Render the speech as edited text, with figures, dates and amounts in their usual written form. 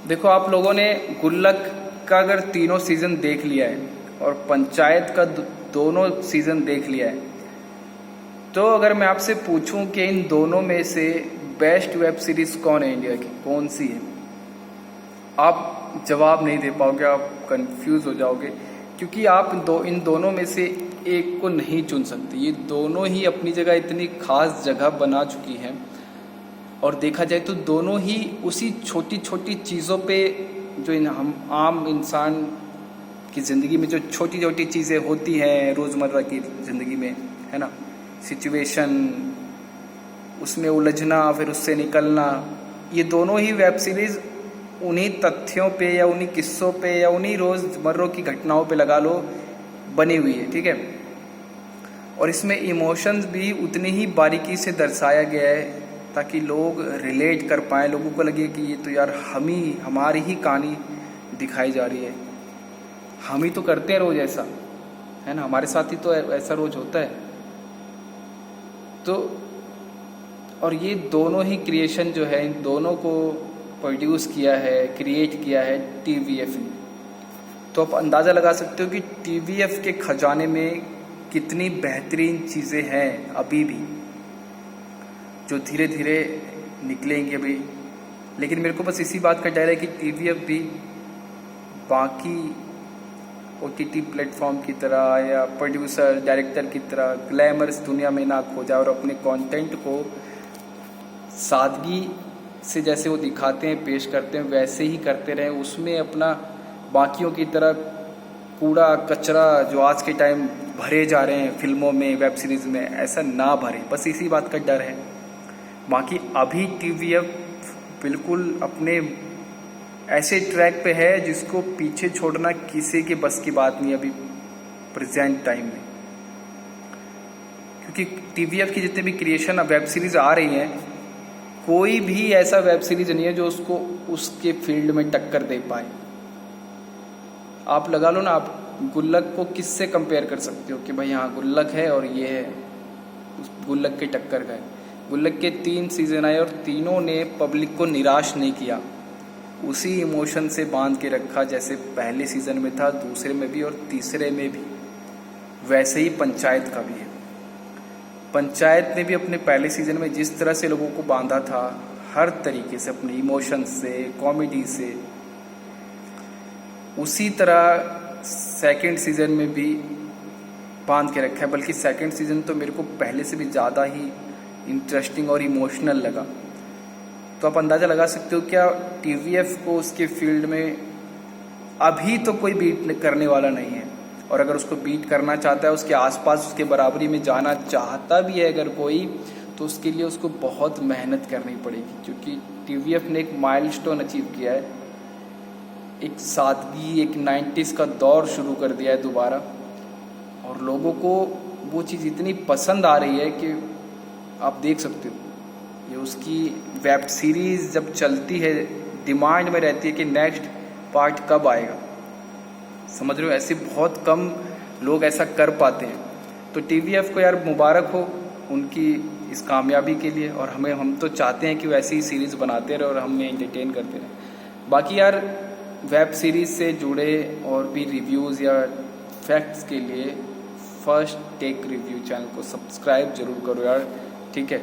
देखो, आप लोगों ने गुल्लक का अगर तीनों सीज़न देख लिया है और पंचायत का दोनों सीज़न देख लिया है, तो अगर मैं आपसे पूछूं कि इन दोनों में से बेस्ट वेब सीरीज़ कौन है इंडिया की, कौन सी है, आप जवाब नहीं दे पाओगे, आप कंफ्यूज हो जाओगे, क्योंकि आप इन दोनों में से एक को नहीं चुन सकते। ये दोनों ही अपनी जगह इतनी खास जगह बना चुकी हैं, और देखा जाए तो दोनों ही उसी छोटी छोटी चीज़ों पे, जो हम आम इंसान की ज़िंदगी में जो छोटी छोटी चीज़ें होती हैं रोज़मर्रा की ज़िंदगी में, है ना, सिचुएशन, उसमें उलझना फिर उससे निकलना, ये दोनों ही वेब सीरीज़ उन्हीं तथ्यों पे या उन्हीं किस्सों पे या उन्हीं रोज़मर्रा की घटनाओं पे लगा लो बनी हुई है, ठीक है। और इसमें इमोशंस भी उतनी ही बारीकी से दर्शाया गया है ताकि लोग रिलेट कर पाएँ, लोगों को लगे कि ये तो यार हमारी ही कहानी दिखाई जा रही है, हम ही तो करते हैं रोज़ ऐसा, है ना, हमारे साथ ही तो ऐसा रोज़ होता है। तो और ये दोनों ही क्रिएशन जो है, इन दोनों को प्रोड्यूस किया है, क्रिएट किया है TVF ने। तो आप अंदाज़ा लगा सकते हो कि TVF के खजाने में कितनी बेहतरीन चीज़ें हैं अभी भी, जो धीरे धीरे निकलेंगी अभी। लेकिन मेरे को बस इसी बात का डर है कि TVF भी बाकी OTT प्लेटफॉर्म की तरह या प्रोड्यूसर डायरेक्टर की तरह ग्लैमरस दुनिया में ना खो जाए और अपने कंटेंट को सादगी से जैसे वो दिखाते हैं, पेश करते हैं, वैसे ही करते रहें, उसमें अपना बाकियों की तरह कूड़ा कचरा जो आज के टाइम भरे जा रहे हैं फिल्मों में, वेब सीरीज़ में, ऐसा ना भरें, बस इसी बात का डर है। बाकी अभी TVF बिल्कुल अपने ऐसे ट्रैक पे है जिसको पीछे छोड़ना किसी के बस की बात नहीं अभी प्रेजेंट टाइम में, क्योंकि TVF की जितने भी क्रिएशन वेब सीरीज़ आ रही हैं, कोई भी ऐसा वेब सीरीज़ नहीं है जो उसको उसके फील्ड में टक्कर दे पाए। आप लगा लो ना, आप गुल्लक को किससे कंपेयर कर सकते हो कि भाई हाँ गुल्लक है और ये है, उस गुल्लक के टक्कर का है। गुल्लक के 3 सीज़न आए और तीनों ने पब्लिक को निराश नहीं किया, उसी इमोशन से बांध के रखा जैसे पहले सीज़न में था, दूसरे में भी और तीसरे में भी। वैसे ही पंचायत का भी है। पंचायत ने भी अपने पहले सीज़न में जिस तरह से लोगों को बांधा था, हर तरीके से, अपने इमोशन से, कॉमेडी से, उसी तरह सेकंड सीज़न में भी बांध के रखा है। बल्कि सेकंड सीज़न तो मेरे को पहले से भी ज़्यादा ही इंटरेस्टिंग और इमोशनल लगा। तो आप अंदाज़ा लगा सकते हो क्या TVF को उसके फील्ड में अभी तो कोई बीट करने वाला नहीं है, और अगर उसको बीट करना चाहता है, उसके आसपास उसके बराबरी में जाना चाहता भी है अगर कोई, तो उसके लिए उसको बहुत मेहनत करनी पड़ेगी, क्योंकि TVF ने एक माइलस्टोन अचीव किया है, एक सादगी, एक 90s का दौर शुरू कर दिया है दोबारा, और लोगों को वो चीज़ इतनी पसंद आ रही है कि आप देख सकते हो, ये उसकी वेब सीरीज़ जब चलती है डिमांड में रहती है कि नेक्स्ट पार्ट कब आएगा। समझ रहे हो, ऐसे बहुत कम लोग ऐसा कर पाते हैं। तो TVF को यार मुबारक हो उनकी इस कामयाबी के लिए, और हम तो चाहते हैं कि वैसी ही सीरीज़ बनाते रहे और हमें एंटरटेन करते रहें। बाकी यार वेब सीरीज़ से जुड़े और भी रिव्यूज़ या फैक्ट्स के लिए फर्स्ट टेक रिव्यू चैनल को सब्सक्राइब जरूर करो यार, ठीक है।